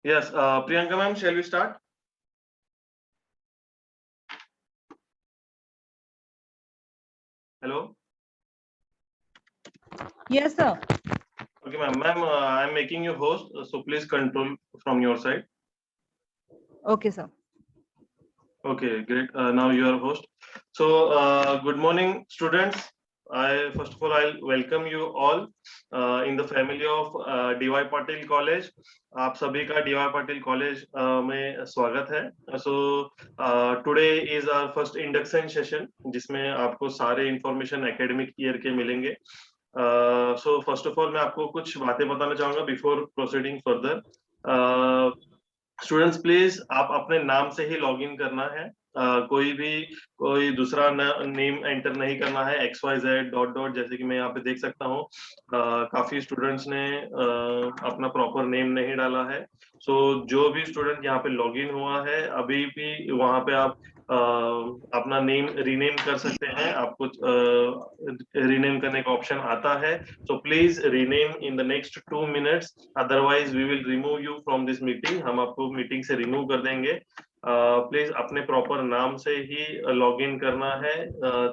Yes, Priyanka ma'am, shall we start? Hello. Yes, sir. Okay, ma'am. Ma'am, I'm making you host, so please control from your side. Okay, sir. Okay, great. Now you are host. So, good morning, students. First of all, I'll welcome you all in the family of DY Patil College. आप सभी का DY Patil College में स्वागत है. So, today is our first induction session, जिसमें आपको सारे information academic year के मिलेंगे. So, first of all, मैं आपको कुछ बातें बताना चाहूँगा before proceeding further. Students please आप अपने नाम से ही लॉगिन करना है. कोई दूसरा नेम एंटर नहीं करना है. XYZ डॉट डॉट, जैसे कि मैं यहाँ पे देख सकता हूँ काफी स्टूडेंट्स ने अपना प्रॉपर नेम नहीं डाला है. सो जो भी स्टूडेंट यहाँ पे लॉगिन हुआ है अभी भी वहां पे आप अपना नेम रीनेम कर सकते हैं. आपको रीनेम करने का ऑप्शन आता है. So please rename in the next 2 minutes. Otherwise, we will remove you from this meeting. हम आपको मीटिंग से रिमूव कर देंगे. प्लीज अपने प्रॉपर नाम से ही लॉग इन करना है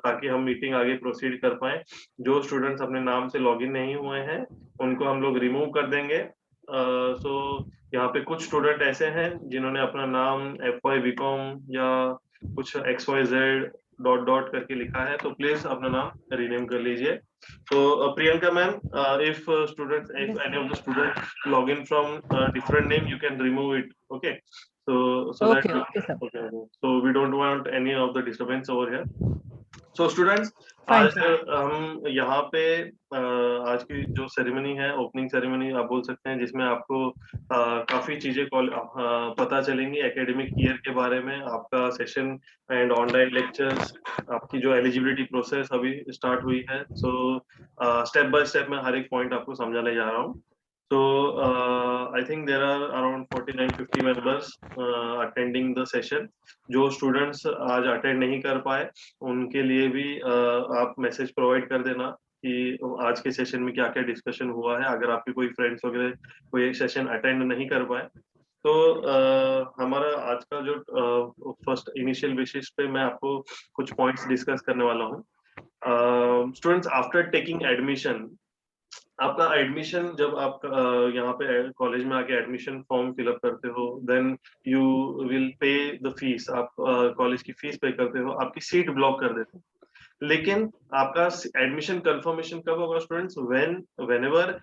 ताकि हम मीटिंग आगे प्रोसीड कर पाए. जो स्टूडेंट्स अपने नाम से लॉग इन नहीं हुए हैं उनको हम लोग रिमूव कर देंगे. सो यहाँ पे कुछ स्टूडेंट ऐसे हैं जिन्होंने अपना नाम FY BCom या कुछ XYZ डॉट डॉट करके लिखा है. तो प्लीज अपना नाम रीनेम कर लीजिए. So Priyanka ma'am, if any of the students log in from different name, you can remove it. Okay. So Okay, that okay, sir. okay. So we don't want any of the disturbance over here. So students, Fine, आज हम यहाँ पे आज की जो ceremony है, opening ceremony आप बोल सकते हैं, जिसमें आपको काफी चीजें पता चलेंगी एकेडमिक ईयर के बारे में. आपका सेशन एंड ऑनलाइन लेक्चर्स, आपकी जो एलिजिबिलिटी प्रोसेस अभी स्टार्ट हुई है. सो स्टेप बाय स्टेप मैं हर एक पॉइंट आपको समझाने जा रहा हूँ. So I think there are around 49-50 members attending the session. जो स्टूडेंट्स आज अटेंड नहीं कर पाए उनके लिए भी आप मैसेज प्रोवाइड कर देना कि आज के सेशन में क्या क्या डिस्कशन हुआ है. अगर आपके कोई फ्रेंड्स वगैरह कोई एक सेशन अटेंड नहीं कर पाए तो हमारा आज का जो फर्स्ट इनिशियल बेसिस पे मैं आपको कुछ पॉइंट्स डिस्कस करने वाला हूँ. स्टूडेंट्स, आफ्टर टेकिंग एडमिशन, आपका एडमिशन जब आप यहाँ पे कॉलेज में आके एडमिशन फॉर्म फिलअप करते हो, then you will pay the fees. आप कॉलेज की फीस पे करते हो, आपकी सीट ब्लॉक कर देते हो. लेकिन आपका एडमिशन कंफर्मेशन कब होगा students? Whenever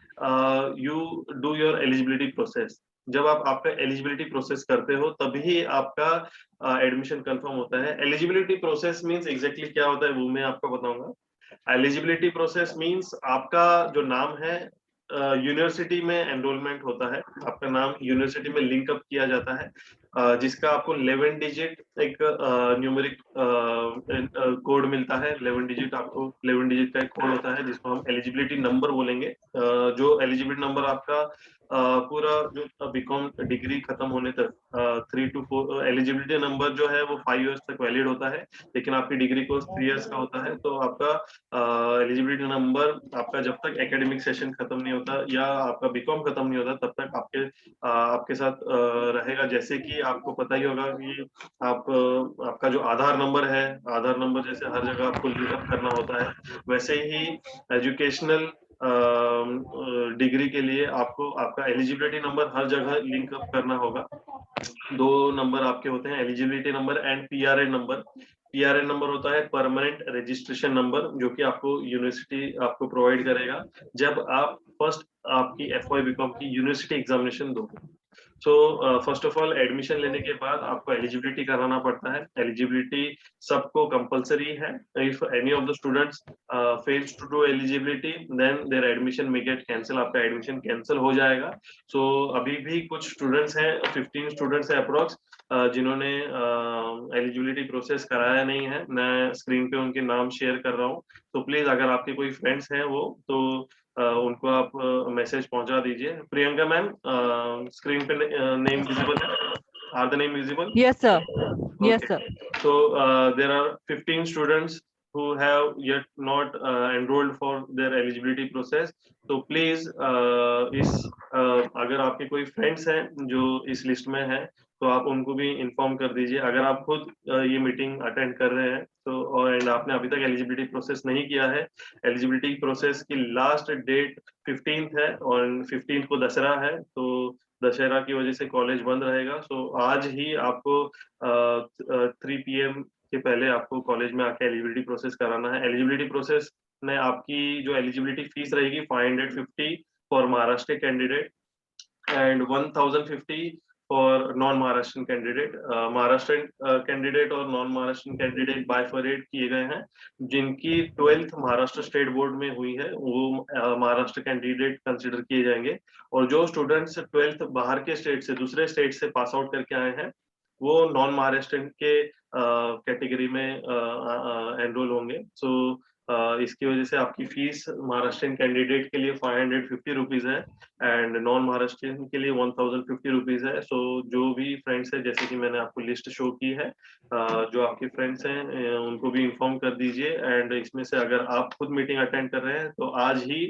you do your eligibility process. जब आप आपका एलिजिबिलिटी प्रोसेस करते हो तभी आपका एडमिशन कंफर्म होता है. एलिजिबिलिटी प्रोसेस मींस एग्जैक्टली क्या होता है वो मैं आपको बताऊंगा. एलिजिबिलिटी प्रोसेस मींस आपका जो नाम है यूनिवर्सिटी में एनरोलमेंट होता है. आपका नाम यूनिवर्सिटी में लिंक अप किया जाता है, जिसका आपको 11 डिजिट एक न्यूमेरिक कोड मिलता है. 11 डिजिट आपको 11 डिजिट का एक कोड होता है जिसको हम एलिजिबिलिटी नंबर बोलेंगे. जो एलिजिबिलिटी नंबर आपका पूरा जो बीकॉम डिग्री खत्म होने तक 3 to 4 एलिजिबिलिटी नंबर जो है वो 5 इयर्स तक वैलिड होता है. लेकिन आपकी डिग्री कोर्स 3 इयर्स का होता है. तो आपका एलिजिबिलिटी नंबर आपका जब तक एकेडमिक सेशन खत्म नहीं होता या आपका बीकॉम खत्म नहीं होता तब तक आपके साथ रहेगा. जैसे कि आपको पता ही होगा कि आपका जो आधार नंबर है, आधार नंबर जैसे हर जगह आपको लिंकअप करना होता है, वैसे ही एजुकेशनल डिग्री के लिए आपको आपका एलिजिबिलिटी नंबर हर जगह लिंक अप करना होगा. 2 नंबर आपके होते हैं, eligibility number and PRN number. PRN number होता है परमानेंट रजिस्ट्रेशन नंबर, जो कि आपको यूनिवर्सिटी आपको प्रोवाइड करेगा जब आप फर्स्ट आपकी FY BCom की यूनिवर्सिटी एग्जामिनेशन दोगे. So first of all admission लेने के बाद आपको एलिजिबिलिटी कराना पड़ता है. एलिजिबिलिटी सबको कंपलसरी है. If any of the students fails to do eligibility then their admission may get cancel. आपका एडमिशन कैंसिल हो जाएगा. सो अभी भी कुछ स्टूडेंट्स हैं, 15 स्टूडेंट्स हैं अप्रोक्स, जिन्होंने एलिजिबिलिटी प्रोसेस कराया नहीं है. मैं स्क्रीन पे उनके नाम शेयर कर रहा हूँ. तो प्लीज अगर आपके कोई फ्रेंड्स हैं वो तो उनको आप मैसेज पहुंचा दीजिए. प्रियंका मैम, स्क्रीन पे नेम विजिबल है? Are the name visible? Yes, sir. Yes, Okay. sir. So there are 15 students who have yet not enrolled for their eligibility process, तो प्लीज अगर आपके कोई फ्रेंड्स हैं जो इस लिस्ट में हैं तो आप उनको भी इन्फॉर्म कर दीजिए। अगर आप खुद ये मीटिंग अटेंड कर रहे हैं तो और एंड आपने अभी तक एलिजिबिलिटी प्रोसेस नहीं किया है, एलिजिबिलिटी प्रोसेस की लास्ट डेट 15th है और 15th को दशहरा है, तो दशहरा की वजह से कॉलेज बंद रहेगा। सो आज ही आपको 3 PM के पहले आपको कॉलेज में आके एलिजिबिलिटी प्रोसेस कराना है। एलिजिबिलिटी प्रोसेस में आपकी जो एलिजिबिलिटी फीस रहेगी 550 for Maharashtra candidate and 1050 for non Maharashtra candidate. Maharashtra candidate और नॉन महाराष्ट्र कैंडिडेट बाइफरेट किए गए हैं। जिनकी 12th महाराष्ट्र स्टेट बोर्ड में हुई है वो महाराष्ट्र कैंडिडेट कंसिडर किए जाएंगे, और जो स्टूडेंट्स 12th बाहर के स्टेट से, दूसरे स्टेट से पास आउट करके आए हैं, वो नॉन महाराष्ट्र के कैटेगरी में एनरोल होंगे। सो इसकी वजह से आपकी फीस महाराष्ट्रियन कैंडिडेट के लिए 550 रुपीज है एंड नॉन महाराष्ट्रियन के लिए 1050 रुपीज है। सो जो भी फ्रेंड्स है, जैसे कि मैंने आपको लिस्ट शो की है, जो आपके फ्रेंड्स हैं उनको भी इन्फॉर्म कर दीजिए। एंड इसमें से अगर आप खुद मीटिंग अटेंड कर रहे हैं तो आज ही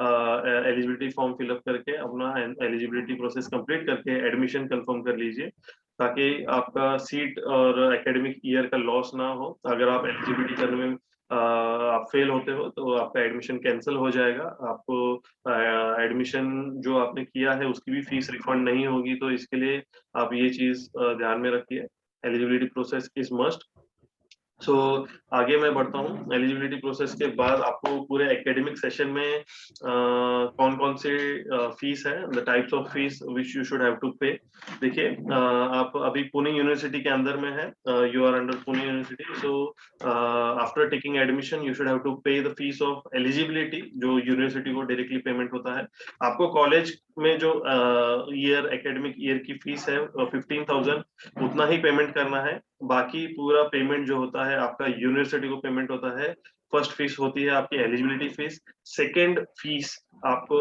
एलिजिबिलिटी फॉर्म फिलअप करके अपना एलिजिबिलिटी प्रोसेस कंप्लीट करके एडमिशन कंफर्म कर लीजिए, ताकि आपका सीट और एकेडमिक ईयर का लॉस ना हो। अगर आप एलिजिबिलिटी करने में आप फेल होते हो तो आपका एडमिशन कैंसिल हो जाएगा। आपको एडमिशन जो आपने किया है उसकी भी फीस रिफंड नहीं होगी, तो इसके लिए आप ये चीज ध्यान में रखिए। Eligibility process is must. So आगे मैं बढ़ता हूँ। एलिजिबिलिटी प्रोसेस के बाद आपको पूरे एकेडमिक सेशन में कौन कौन से फीस है, the types of fees which you should have to pay. देखिए आप अभी पुणे यूनिवर्सिटी के अंदर में है, you are under Pune university. So after taking admission you should have to pay the fees of eligibility, जो यूनिवर्सिटी को डायरेक्टली पेमेंट होता है। आपको कॉलेज में जो ईयर एकेडमिक ईयर की फीस है 15,000 उतना ही पेमेंट करना है। बाकी पूरा पेमेंट जो होता है आपका यूनिवर्सिटी को पेमेंट होता है। फर्स्ट फीस होती है आपकी एलिजिबिलिटी फीस। सेकंड फीस आपको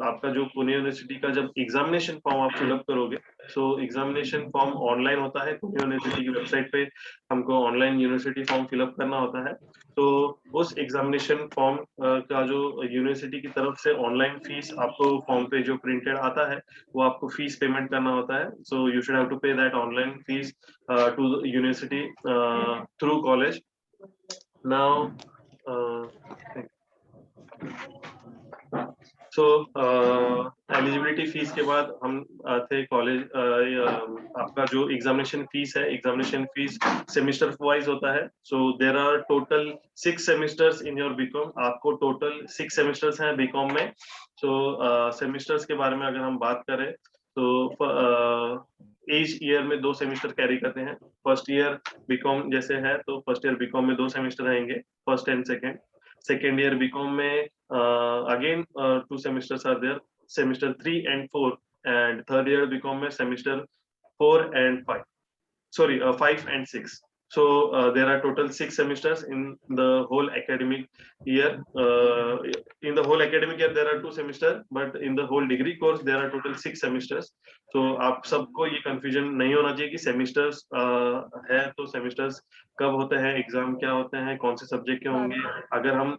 आपका जो पुणे यूनिवर्सिटी का जब एग्जामिनेशन फॉर्म आप फिलअप करोगे, सो एग्जामिनेशन फॉर्म ऑनलाइन होता है। पुणे यूनिवर्सिटी की वेबसाइट पे हमको ऑनलाइन यूनिवर्सिटी फॉर्म फिलअप करना होता है। तो उस एग्जामिनेशन फॉर्म का जो यूनिवर्सिटी की तरफ से ऑनलाइन फीस आपको फॉर्म पे जो प्रिंटेड आता है वो आपको फीस पेमेंट करना होता है। So you should have to pay that online fees to the university through college. Now, so eligibility fees के बाद हम थे कॉलेज। आपका जो एग्जामिनेशन फीस है, एग्जामिनेशन फीस सेमिस्टर वाइज होता है। So there are total 6 semesters in your BCom. आपको टोटल 6 सेमिस्टर्स हैं बीकॉम में। सो सेमिस्टर्स के बारे में अगर हम बात करें तो एज ईयर में 2 सेमिस्टर कैरी करते हैं। फर्स्ट ईयर बीकॉम जैसे है तो फर्स्ट ईयर बीकॉम में 2 सेमिस्टर रहेंगे, first and second. Second year BCom में again 2 semesters are there, semester 3 and 4। And third year BCom में semester 4 and 5, sorry 5 and 6। So there are total 6 semesters in the whole academic year. In the whole academic year there are 2 semesters, but in the whole degree course there are total 6 semesters. So आप सबको ये confusion नहीं होना चाहिए कि semesters है तो semesters कब होते हैं, एग्जाम क्या होते हैं, कौन से सब्जेक्ट के होंगे। अगर हम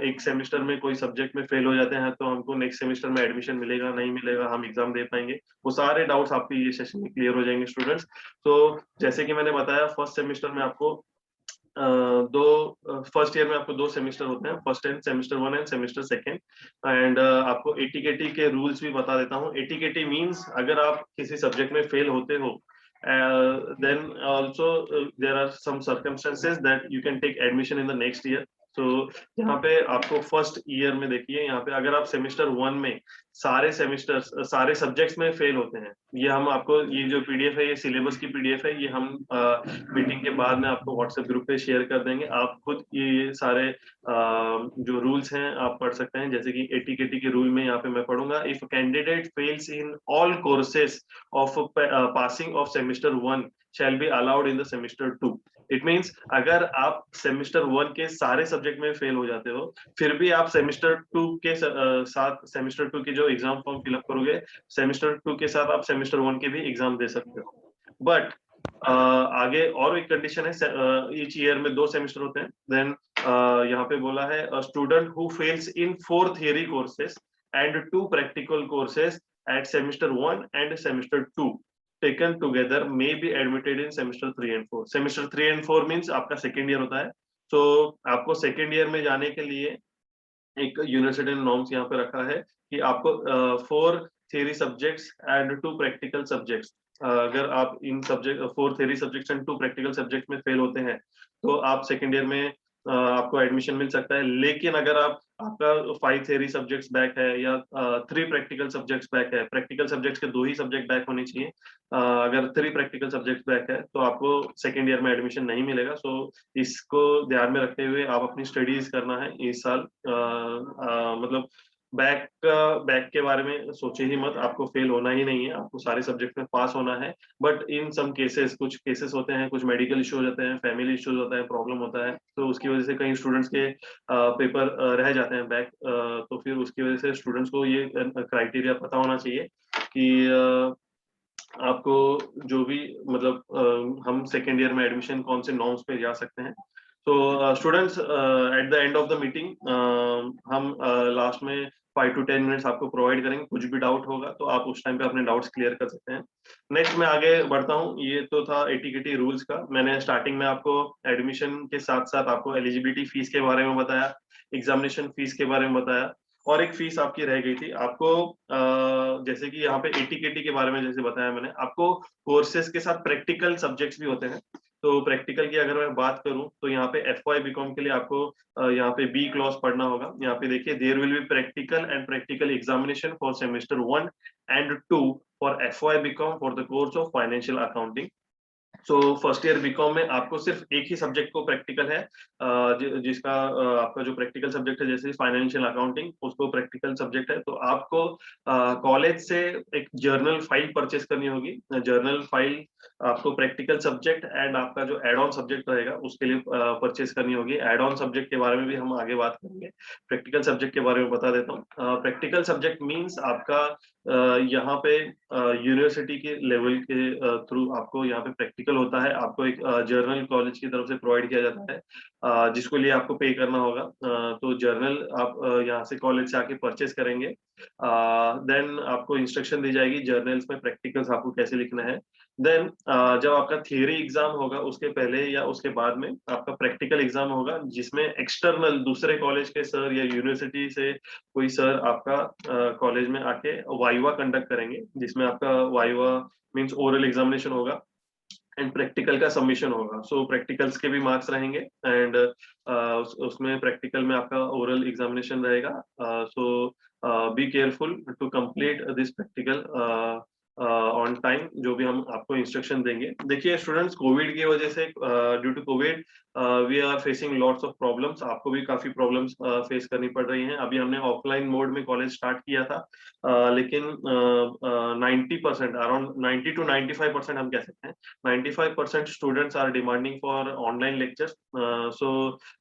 एक सेमिस्टर में कोई सब्जेक्ट में फेल हो जाते हैं तो हमको नेक्स्ट सेमिस्टर में एडमिशन मिलेगा नहीं मिलेगा, हम एग्जाम दे पाएंगे, वो सारे डाउट्स आपके ये सेशन में क्लियर हो जाएंगे स्टूडेंट्स। तो जैसे कि मैंने बताया फर्स्ट सेमिस्टर में आपको फर्स्ट ईयर में आपको 2 सेमिस्टर होते हैं, first and semester 1 and semester second. And आपको एटीकेटी के रूल्स भी बता देता हूँ। एटीकेटी मींस अगर आप किसी सब्जेक्ट में फेल होते हो, then also there are some circumstances that you can take admission in the next year. तो यहाँ पे आपको फर्स्ट ईयर में देखिए, यहाँ पे अगर आप सेमिस्टर 1 में सारे सेमिस्टर्स सारे सब्जेक्ट्स में फेल होते हैं, ये हम आपको ये जो पीडीएफ है, ये सिलेबस की पीडीएफ है, ये हम मीटिंग के बाद में आपको व्हाट्सएप ग्रुप पे शेयर कर देंगे। आप खुद ये सारे जो रूल्स हैं आप पढ़ सकते हैं। जैसे कि एटीकेटी के रूल में यहाँ पे मैं पढ़ूंगा, if candidate fails in all courses of passing of semester 1 shall be allowed in the semester 2। It means अगर आप सेमिस्टर 1 के सारे सब्जेक्ट में फेल हो जाते हो, फिर भी आप सेमिस्टर 2 के साथ सेमिस्टर 2 की जो एग्जाम फॉर्म फिलअप करोगे, सेमिस्टर 2 के साथ आप सेमिस्टर 1 के भी एग्जाम दे सकते हो। बट आगे और एक कंडीशन है, ईच ईयर में 2 सेमेस्टर होते हैं। देन यहाँ पे बोला है student who fails in 4 theory courses and 2 practical courses eight semester 1 end semester 2 taken together may be admitted in semester 3 and 4। Semester 3 and 4 means आपका सेकेंड ईयर होता है। तो आपको सेकेंड ईयर में जाने के लिए एक यूनिवर्सिटी ने नॉर्म्स यहाँ पे रखा है कि आपको 4 theory subjects and 2 practical subjects, अगर आप इन subject 4 theory subjects and 2 practical subject में फेल होते हैं तो आप सेकेंड ईयर में आपको एडमिशन मिल सकता है। लेकिन अगर आपका 5 थियरी सब्जेक्ट्स बैक है या 3 प्रैक्टिकल सब्जेक्ट्स बैक है, प्रैक्टिकल सब्जेक्ट्स के 2 ही सब्जेक्ट बैक होने चाहिए, अगर 3 प्रैक्टिकल सब्जेक्ट्स बैक है तो आपको सेकेंड ईयर में एडमिशन नहीं मिलेगा। सो इसको ध्यान में रखते हुए आप अपनी स्टडीज करना है इस साल। मतलब बैक के बारे में सोचे ही मत, आपको फेल होना ही नहीं है, आपको सारे सब्जेक्ट में पास होना है। बट इन सम केसेस, कुछ केसेस होते हैं, कुछ मेडिकल इश्यूज होते हैं, फैमिली इश्यूज होता है, प्रॉब्लम होता है, तो उसकी वजह से कई स्टूडेंट्स के पेपर रह जाते हैं बैक। तो फिर उसकी वजह से स्टूडेंट्स को ये क्राइटेरिया पता होना चाहिए कि आपको जो भी मतलब हम सेकेंड ईयर में एडमिशन कौन से नॉर्म्स पे जा सकते हैं। तो students at the end of the meeting हम लास्ट में 5 to 10 मिनट्स आपको प्रोवाइड करेंगे। कुछ भी डाउट होगा तो आप उस टाइम पे अपने डाउट्स क्लियर कर सकते हैं। नेक्स्ट मैं आगे बढ़ता हूँ। ये तो था एटीकेटी रूल्स का। मैंने स्टार्टिंग में आपको एडमिशन के साथ साथ आपको एलिजिबिलिटी फीस के बारे में बताया, एग्जामिनेशन फीस के बारे में बताया, और एक फीस आपकी रह गई थी। आपको जैसे कि यहाँ पे एटीकेटी के बारे में जैसे बताया मैंने आपको, कोर्सेज के साथ प्रैक्टिकल सब्जेक्ट्स भी होते हैं। तो प्रैक्टिकल की अगर मैं बात करूं तो यहाँ पे FY बीकॉम के लिए आपको यहाँ पे बी क्लॉज पढ़ना होगा। यहाँ पे देखिए, there will be practical and practical examination for semester 1 and 2 for FY BCom for the course of financial accounting. So first year BCom में आपको सिर्फ एक ही सब्जेक्ट को प्रैक्टिकल है, जिसका आपका जो प्रैक्टिकल सब्जेक्ट है जैसे फाइनेंशियल अकाउंटिंग, उसको प्रैक्टिकल सब्जेक्ट है। तो आपको कॉलेज से एक जर्नल फाइल परचेस करनी होगी। जर्नल फाइल आपको प्रैक्टिकल सब्जेक्ट एंड आपका जो एड ऑन सब्जेक्ट रहेगा उसके लिए परचेस करनी होगी। एड ऑन सब्जेक्ट के बारे में भी हम आगे बात करेंगे। प्रैक्टिकल सब्जेक्ट के बारे में बता देता हूँ। प्रैक्टिकल सब्जेक्ट मीन्स आपका यहाँ पे यूनिवर्सिटी के लेवल के थ्रू आपको यहाँ पे प्रैक्टिकल होता है। आपको एक जर्नल कॉलेज की तरफ से प्रोवाइड किया जाता है, जिसको लिए आपको पे करना होगा। तो जर्नल आप यहाँ से कॉलेज से आके परचेस करेंगे। देन आपको इंस्ट्रक्शन दी जाएगी जर्नल्स में प्रैक्टिकल्स आपको कैसे लिखना है। देन जब आपका थियरी एग्जाम होगा उसके पहले या उसके बाद में आपका प्रैक्टिकल एग्जाम होगा, जिसमें एक्सटर्नल दूसरे कॉलेज के सर या यूनिवर्सिटी से कोई सर आपका कॉलेज में आके वाइवा कंडक्ट करेंगे, जिसमें आपका वाइवा मींस ओरल एग्जामिनेशन होगा एंड प्रैक्टिकल का सबमिशन होगा। सो प्रैक्टिकल्स के भी मार्क्स रहेंगे एंड उसमें प्रैक्टिकल में आपका ओरल एग्जामिनेशन रहेगा। So be careful to complete this practical on time, जो भी हम आपको इंस्ट्रक्शन देंगे। देखिए स्टूडेंट्स, कोविड की वजह से, due to Covid we are facing lots of problems. आपको भी काफी प्रॉब्लम्स फेस करनी पड़ रही हैं। अभी हमने ऑफलाइन मोड में कॉलेज स्टार्ट किया था, लेकिन 90%, अराउंड 90 to 95% हम कह सकते हैं, 95% students are demanding for online lectures. So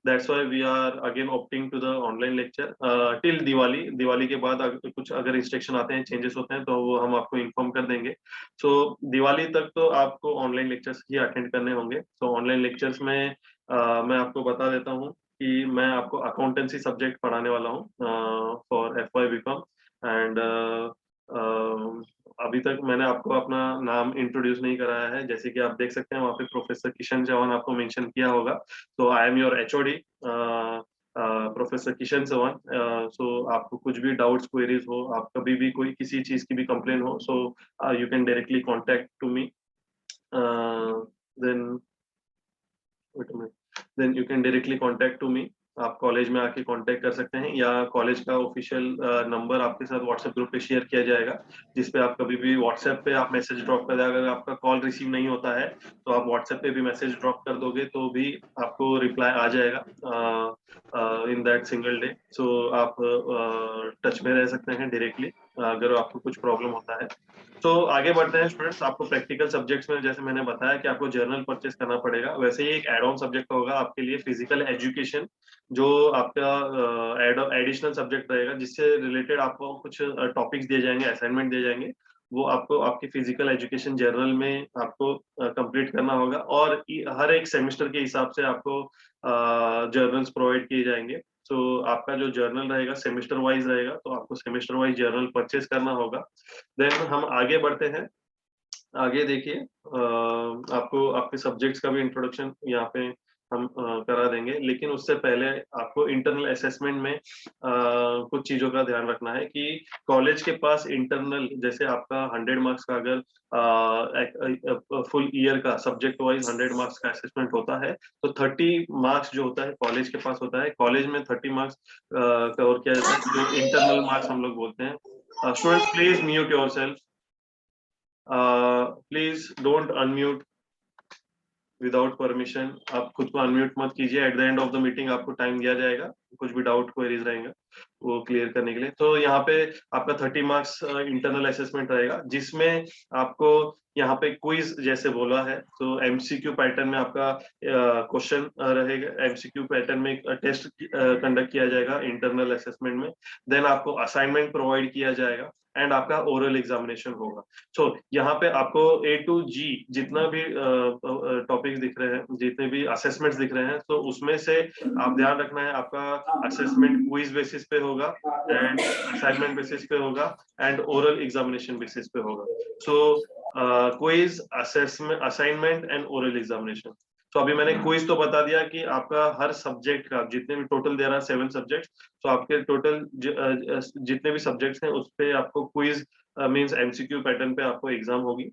that's why we are again opting to the online lecture till Diwali. Diwali के बाद कुछ अगर रिस्ट्रिक्शन आते हैं, चेंजेस होते हैं, तो वो हम आपको इन्फॉर्म कर देंगे। सो दिवाली तक तो आपको ऑनलाइन लेक्चर्स ही अटेंड करने होंगे। सो ऑनलाइन लेक्चर्स में मैं आपको बता देता हूँ कि मैं आपको अकाउंटेंसी सब्जेक्ट पढ़ाने वाला हूँ फॉर FY बीकॉम एंड अभी तक मैंने आपको अपना नाम इंट्रोड्यूस नहीं कराया है। जैसे कि आप देख सकते हैं वहाँ पे प्रोफेसर किशन चौहान आपको मेंशन किया होगा। तो I am your HOD professor Kishan Chauhan. So आपको कुछ भी डाउट्स क्वेरीज हो, आप कभी भी कोई किसी चीज की भी कंप्लेन हो, so you can directly contact to me. Then then you can directly contact to me. आप कॉलेज में आके कांटेक्ट कर सकते हैं, या कॉलेज का ऑफिशियल नंबर आपके साथ व्हाट्सएप ग्रुप पे शेयर किया जाएगा, जिसपे आप कभी भी व्हाट्सएप पे आप मैसेज ड्रॉप कर दें। अगर आपका कॉल रिसीव नहीं होता है तो आप व्हाट्सएप पे भी मैसेज ड्रॉप कर दोगे तो भी आपको रिप्लाई आ जाएगा इन दैट सिंगल डे। सो आप टच में रह सकते हैं डायरेक्टली अगर आपको कुछ प्रॉब्लम होता है। तो आगे बढ़ते हैं स्टूडेंट्स। आपको प्रैक्टिकल सब्जेक्ट्स में जैसे मैंने बताया कि आपको जर्नल परचेस करना पड़ेगा, वैसे ही एक एड ऑन सब्जेक्ट होगा आपके लिए फिजिकल एजुकेशन, जो आपका एडिशनल सब्जेक्ट रहेगा, जिससे रिलेटेड आपको कुछ टॉपिक्स दिए जाएंगे, असाइनमेंट दिए जाएंगे। वो आपको आपकी फिजिकल एजुकेशन जर्नल में आपको कंप्लीट करना होगा, और हर एक सेमेस्टर के हिसाब से आपको जर्नल्स प्रोवाइड किए जाएंगे। सो आपका जो जर्नल रहेगा सेमेस्टर वाइज रहेगा, तो आपको सेमेस्टर वाइज जर्नल परचेज करना होगा। देन हम आगे बढ़ते हैं। आगे देखिए, आपको आपके सब्जेक्ट्स का भी इंट्रोडक्शन यहाँ पे हम करा देंगे, लेकिन उससे पहले आपको इंटरनल असेसमेंट में कुछ चीजों का ध्यान रखना है कि कॉलेज के पास इंटरनल, जैसे आपका 100 मार्क्स का अगर फुल ईयर का सब्जेक्ट वाइज 100 मार्क्स का असेसमेंट होता है, तो 30 मार्क्स जो होता है कॉलेज के पास होता है। कॉलेज में 30 मार्क्स कवर किया जाता है, जो इंटरनल मार्क्स हम लोग बोलते हैं। Students please mute your self, please don't unmute without permission. आप खुद को अनम्यूट मत कीजिए। At the end of the meeting आपको टाइम दिया जाएगा, कुछ भी डाउट क्वेरीज रहेंगे वो क्लियर करने के लिए। तो यहाँ पे आपका 30 मार्क्स इंटरनल असेसमेंट रहेगा, जिसमें आपको यहाँ पे क्विज जैसे बोला है, तो एमसीक्यू पैटर्न में आपका क्वेश्चन रहेगा। एमसीक्यू पैटर्न में एक टेस्ट कंडक्ट किया जाएगा इंटरनल असेसमेंट में। देन आपको असाइनमेंट प्रोवाइड किया जाएगा, एंड आपका ओरल एग्जामिनेशन होगा। सो यहाँ पे आपको A to G जितना भी टॉपिक दिख रहे हैं, जितने भी असेसमेंट्स दिख रहे हैं, तो उसमें से आप ध्यान रखना है आपका असेसमेंट क्विज बेसिस पे होगा, एंड असाइनमेंट बेसिस पे होगा, एंड ओरल एग्जामिनेशन बेसिस पे होगा। So quiz, assessment, assignment and oral examination. तो अभी मैंने क्विज तो बता दिया कि आपका हर सब्जेक्ट का, जितने भी टोटल दे रहा है 7 सब्जेक्ट, तो आपके टोटल जितने भी सब्जेक्ट्स हैं उस पे आपको क्विज मींस एमसीक्यू पैटर्न पे आपको एग्जाम होगी।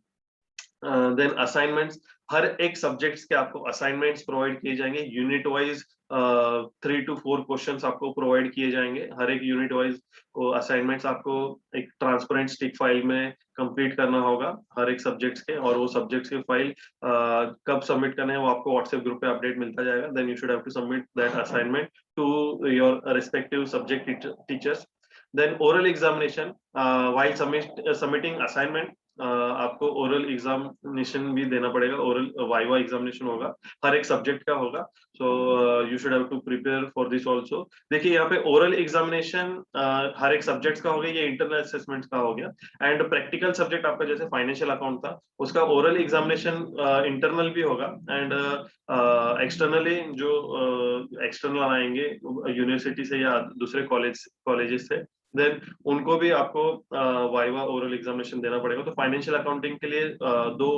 देन असाइनमेंट्स, हर एक सब्जेक्ट्स के आपको असाइनमेंट्स प्रोवाइड किए जाएंगे। यूनिट वाइज 3 to 4 क्वेश्चंस आपको प्रोवाइड किए जाएंगे। हर एक यूनिट वाइज असाइनमेंट्स आपको एक ट्रांसपेरेंट स्टिक फाइल में कंप्लीट करना होगा हर एक सब्जेक्ट्स के, और वो सब्जेक्ट्स के फाइल कब सबमिट करने हैं वो आपको व्हाट्सएप ग्रुप पे अपडेट मिलता जाएगा। Then you should have to submit that assignment to your respective subject teachers. Then oral examination, while submitting assignment, आपको ओरल एग्जामिनेशन भी देना पड़ेगा। ओरल वाइवा एग्जामिनेशन होगा, हर एक सब्जेक्ट का होगा। So you should have to prepare for this also. देखिए यहाँ पे ओरल एग्जामिनेशन हर एक सब्जेक्ट का हो गया, ये इंटरनल असेसमेंट का हो गया। एंड प्रैक्टिकल सब्जेक्ट आपका जैसे फाइनेंशियल अकाउंट था, उसका ओरल एग्जामिनेशन इंटरनल भी होगा, एंड एक्सटर्नली जो एक्सटर्नल आएंगे यूनिवर्सिटी से या दूसरे कॉलेजेस से, देन उनको भी आपको वाइवा ओरल एग्जामिनेशन देना पड़ेगा। तो फाइनेंशियल अकाउंटिंग के लिए 2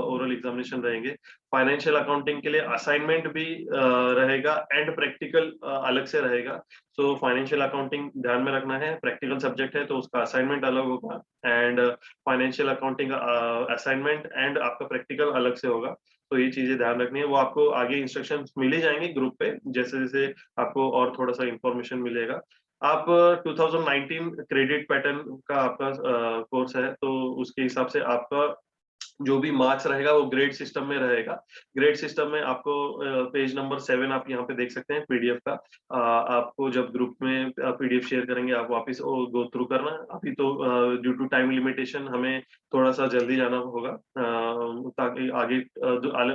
ओरल एग्जामिनेशन रहेंगे। फाइनेंशियल अकाउंटिंग के लिए असाइनमेंट भी रहेगा, एंड प्रैक्टिकल अलग से रहेगा। सो फाइनेंशियल अकाउंटिंग ध्यान में रखना है, प्रैक्टिकल सब्जेक्ट है तो उसका असाइनमेंट अलग होगा, and financial accounting assignment and आपका प्रैक्टिकल अलग से होगा। तो ये चीजें ध्यान रखनी है। वो आपको आगे इंस्ट्रक्शंस मिल ही जाएंगे ग्रुप पे, जैसे जैसे आपको और थोड़ा सा इंफॉर्मेशन मिलेगा। आप 2019 क्रेडिट पैटर्न का आपका कोर्स है, तो उसके हिसाब से आपका जो भी मार्क्स रहेगा वो ग्रेड सिस्टम में रहेगा। ग्रेड सिस्टम में आपको पेज नंबर 7 आप यहाँ पे देख सकते हैं पीडीएफ का। आपको जब ग्रुप में पीडीएफ शेयर करेंगे आप वापस गो थ्रू करना। अभी तो ड्यू टू टाइम लिमिटेशन हमें थोड़ा सा जल्दी जाना होगा, ताकि आगे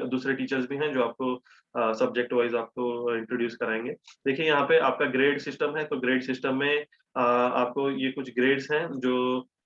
दूसरे टीचर्स भी हैं जो आपको सब्जेक्ट वाइज आपको इंट्रोड्यूस कराएंगे। देखिए यहाँ पे आपका ग्रेड सिस्टम है, तो ग्रेड सिस्टम में आपको ये कुछ ग्रेड्स हैं जो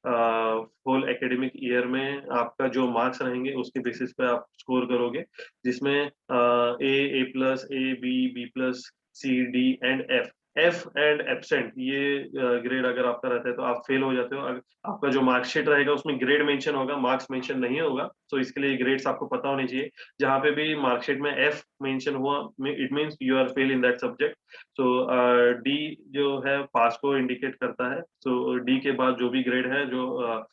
होल एकेडमिक ईयर में आपका जो मार्क्स रहेंगे उसके बेसिस पे आप स्कोर करोगे, जिसमें A plus, B plus, C, D and F. F and absent ये ग्रेड अगर आपका रहता है तो आप फेल हो जाते हो। आपका जो मार्कशीट रहेगा उसमें ग्रेड मेंशन होगा, मार्क्स मेंशन नहीं होगा। तो इसके लिए ग्रेड्स आपको पता होने चाहिए। जहाँ पे भी मार्कशीट में एफ मेंशन हुआ, it means you are fail in that subject. So D जो है पास को इंडिकेट करता है। सो डी के बाद जो भी ग्रेड है, जो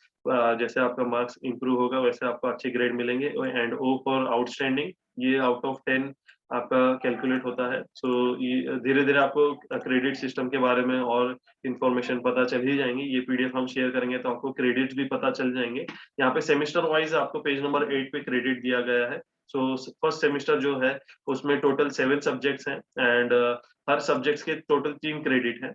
जैसे आपका मार्क्स इंप्रूव होगा वैसे आपको अच्छे ग्रेड मिलेंगे। एंड ओ फॉर आउटस्टैंडिंग, ये आउट ऑफ 10 आपका कैलकुलेट होता है। सो ये धीरे धीरे आपको क्रेडिट सिस्टम के बारे में और इंफॉर्मेशन पता चल ही जाएंगी। ये पीडीएफ हम शेयर करेंगे तो आपको क्रेडिट्स भी पता चल जाएंगे। यहाँ पे सेमेस्टर वाइज आपको पेज नंबर 8 पे क्रेडिट दिया गया है। सो फर्स्ट सेमेस्टर जो है उसमें टोटल 7 सब्जेक्ट्स हैं, एंड हर सब्जेक्ट्स के टोटल 3 क्रेडिट हैं,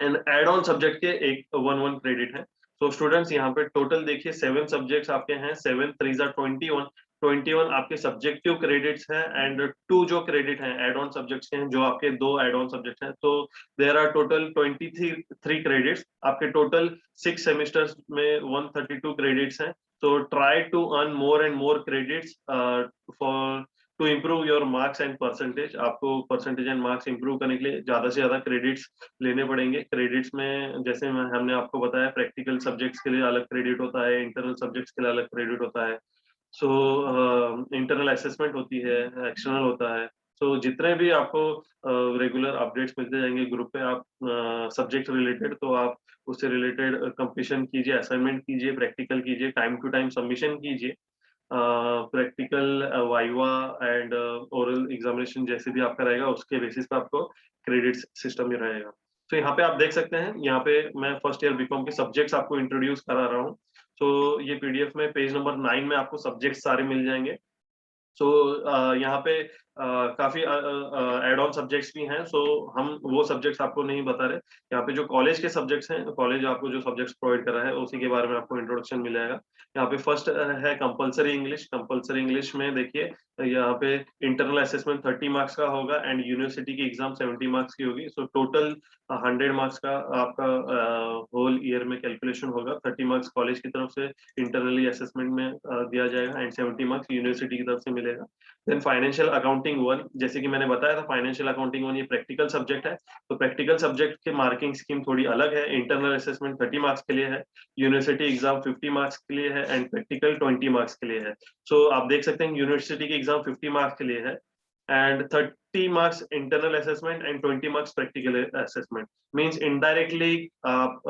एंड एड ऑन सब्जेक्ट के एक 1 क्रेडिट है। तो स्टूडेंट्स यहाँ पे टोटल देखिए 7 सब्जेक्ट्स आपके हैं, 7 3 21, 21 आपके सब्जेक्टिव क्रेडिट्स हैं एंड 2 जो क्रेडिट हैं एड ऑन सब्जेक्ट्स के हैं, जो आपके 2 एड ऑन सब्जेक्ट्स हैं। तो देयर आर टोटल 23 क्रेडिट्स। आपके टोटल 6 सेमेस्टर्स में 132 क्रेडिट्स हैं। तो try to earn more and more credits for to improve your marks and percentage. आपको परसेंटेज एंड मार्क्स इंप्रूव करने के लिए ज्यादा से ज्यादा क्रेडिट्स लेने पड़ेंगे। क्रेडिट्स में जैसे हमने आपको बताया, प्रैक्टिकल सब्जेक्ट्स के लिए अलग क्रेडिट होता है, इंटरनल सब्जेक्ट्स के लिए अलग क्रेडिट होता है। सो इंटरनल असेसमेंट होती है, एक्सटर्नल होता है। सो जितने भी आपको रेगुलर अपडेट्स मिलते जाएंगे ग्रुप पे, आप सब्जेक्ट रिलेटेड, तो आप उससे रिलेटेड कंप्लीशन कीजिए, असाइनमेंट कीजिए, प्रैक्टिकल कीजिए, टाइम टू टाइम सबमिशन कीजिए। Practical, viva and oral examination जैसे भी आपका रहेगा, उसके बेसिस पे आपको क्रेडिट सिस्टम में रहेगा। तो यहाँ पे आप देख सकते हैं, यहाँ पे मैं फर्स्ट ईयर बीकॉम के सब्जेक्ट्स आपको इंट्रोड्यूस करा रहा हूँ। तो ये पीडीएफ में पेज नंबर 9 में आपको सब्जेक्ट सारे मिल जाएंगे। सो यहाँ पे काफी एड ऑन सब्जेक्ट्स भी हैं। सो हम वो सब्जेक्ट्स आपको नहीं बता रहे। यहाँ पे जो कॉलेज के सब्जेक्ट्स हैं, कॉलेज आपको जो सब्जेक्ट्स प्रोवाइड कर रहा है उसी के बारे में आपको इंट्रोडक्शन मिल जाएगा। यहाँ पे फर्स्ट है कंपलसरी इंग्लिश। कंपलसरी इंग्लिश में देखिए, यहाँ पे इंटरनल असेसमेंट 30 मार्क्स का होगा एंड यूनिवर्सिटी की एग्जाम 70 मार्क्स की होगी। सो टोटल 100 मार्क्स का आपका होल ईयर में कैलकुलेशन होगा। 30 मार्क्स कॉलेज की तरफ से इंटरनली असेसमेंट में दिया जाएगा एंड 70 मार्क्स यूनिवर्सिटी की तरफ से मिलेगा। देन फाइनेंशियल अकाउंटिंग 1, जैसे कि मैंने बताया था, फाइनेंशियल अकाउंटिंग 1 ये प्रैक्टिकल सब्जेक्ट है। तो प्रैक्टिकल सब्जेक्ट के मार्किंग स्कीम थोड़ी अलग है। इंटरनल असेसमेंट 30 मार्क्स के लिए है, यूनिवर्सिटी एग्जाम 50 मार्क्स के लिए है एंड प्रैक्टिकल 20 मार्क्स के लिए है। सो आप देख सकते हैं यूनिवर्सिटी की एग्जाम 50 मार्क्स के लिए है and 30 marks internal assessment and 20 marks practical assessment. Means indirectly आप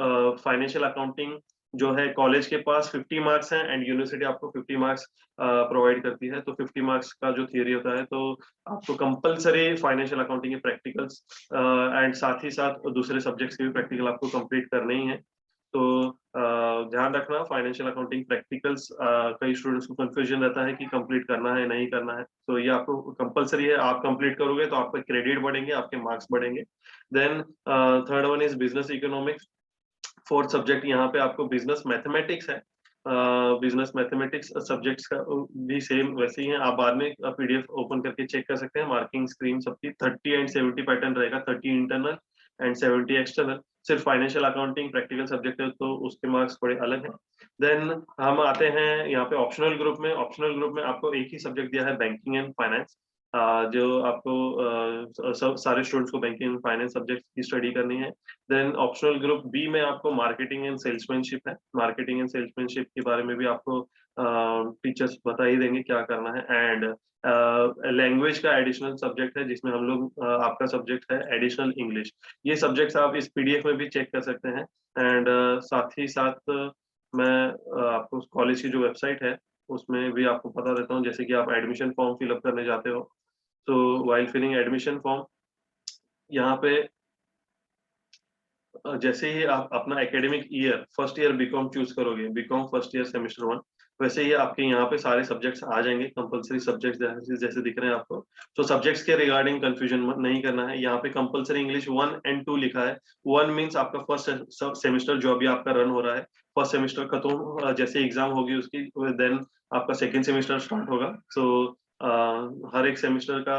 फाइनेंशियल अकाउंटिंग जो है, कॉलेज के पास 50 मार्क्स हैं एंड यूनिवर्सिटी आपको 50 मार्क्स प्रोवाइड करती है। तो 50 मार्क्स का जो थियरी होता है, तो आपको कंपलसरी फाइनेंशियल अकाउंटिंग के प्रैक्टिकल्स एंड साथ ही साथ दूसरे सब्जेक्ट्स के भी प्रैक्टिकल आपको कंप्लीट करने ही है। तो ध्यान रखना, फाइनेंशियल अकाउंटिंग प्रैक्टिकल्स कई स्टूडेंट्स को कंफ्यूजन रहता है कि कंप्लीट करना है नहीं करना है। तो ये आपको कंपलसरी है। आप कंप्लीट करोगे तो आपके क्रेडिट बढ़ेंगे, आपके मार्क्स बढ़ेंगे। Then third one is business economics. Fourth subject यहाँ पे आपको बिजनेस मैथमेटिक्स है। बिजनेस मैथमेटिक्स सब्जेक्ट्स का भी सेम वैसे ही है। आप बाद में पीडीएफ ओपन करके चेक कर सकते हैं। मार्किंग स्क्रीन सबकी 30 एंड 70 पैटर्न रहेगा, 30 इंटरनल एंड 70 एक्सटर्नल। सिर्फ फाइनेंशियल अकाउंटिंग प्रैक्टिकल सब्जेक्ट है तो उसके मार्क्स थोड़े अलग हैं। देन हम आते हैं यहाँ पे ऑप्शनल ग्रुप में। ऑप्शनल ग्रुप में आपको एक ही सब्जेक्ट दिया है, बैंकिंग एंड फाइनेंस। जो आपको सारे स्टूडेंट्स को बैंकिंग एंड फाइनेंस सब्जेक्ट की स्टडी करनी है। देन ऑप्शनल ग्रुप बी में आपको मार्केटिंग एंड सेल्समैनशिप है। मार्केटिंग एंड सेल्समैनशिप के बारे में भी आपको टीचर्स बता ही देंगे क्या करना है। एंड लैंग्वेज का एडिशनल सब्जेक्ट है, जिसमें हम लोग आपका सब्जेक्ट है एडिशनल इंग्लिश। ये सब्जेक्ट्स आप इस पीडीएफ में भी चेक कर सकते हैं। एंड साथ ही साथ मैं आपको कॉलेज की जो वेबसाइट है उसमें भी आपको बता देता हूँ। जैसे कि आप एडमिशन फॉर्म फिलअप करने जाते हो, तो वाइल फिलिंग एडमिशन फॉर्म, यहाँ पे जैसे ही आप अपना academic year first year BCom choose करोगे, बीकॉम फर्स्ट ईयर सेमेस्टर 1, वैसे ही आपके यहाँ पे सारे सब्जेक्ट्स आ जाएंगे, कंपलसरी सब्जेक्ट्स जैसे दिख रहे हैं आपको। तो सब्जेक्ट्स के रिगार्डिंग कंफ्यूजन नहीं करना है। यहाँ पे कंपलसरी इंग्लिश 1 एंड 2 लिखा है। 1 मींस आपका फर्स्ट सेमेस्टर जो अभी आपका रन हो रहा है। फर्स्ट सेमेस्टर खत्म जैसे एग्जाम होगी उसकी, देन आपका सेकेंड सेमेस्टर स्टार्ट होगा। सो हर एक सेमेस्टर का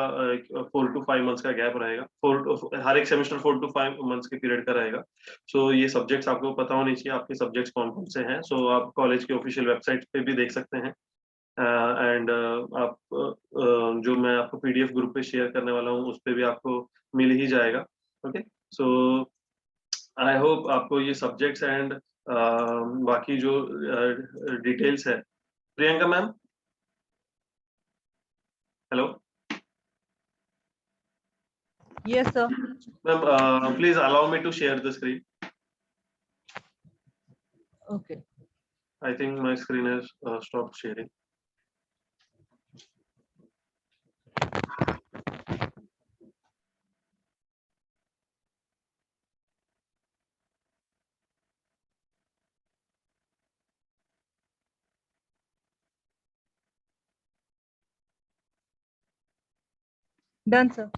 4 to 5 मंथ्स का गैप रहेगा। हर एक सेमेस्टर 4 to 5 मंथ्स के पीरियड का रहेगा। सो ये सब्जेक्ट्स आपको पता होनी चाहिए, आपके सब्जेक्ट्स कौन कौन से हैं। सो आप कॉलेज के ऑफिशियल वेबसाइट पे भी देख सकते हैं। एंड आप जो मैं आपको पीडीएफ ग्रुप पे शेयर करने वाला हूँ उस पे भी आपको मिल ही जाएगा। ओके, सो आई होप आपको ये सब्जेक्ट्स एंड बाकी जो डिटेल्स है। Priyanka ma'am, hello Yes, sir. Ma'am, please allow me to share the screen. Okay. I think my screen has stopped sharing. Done, sir.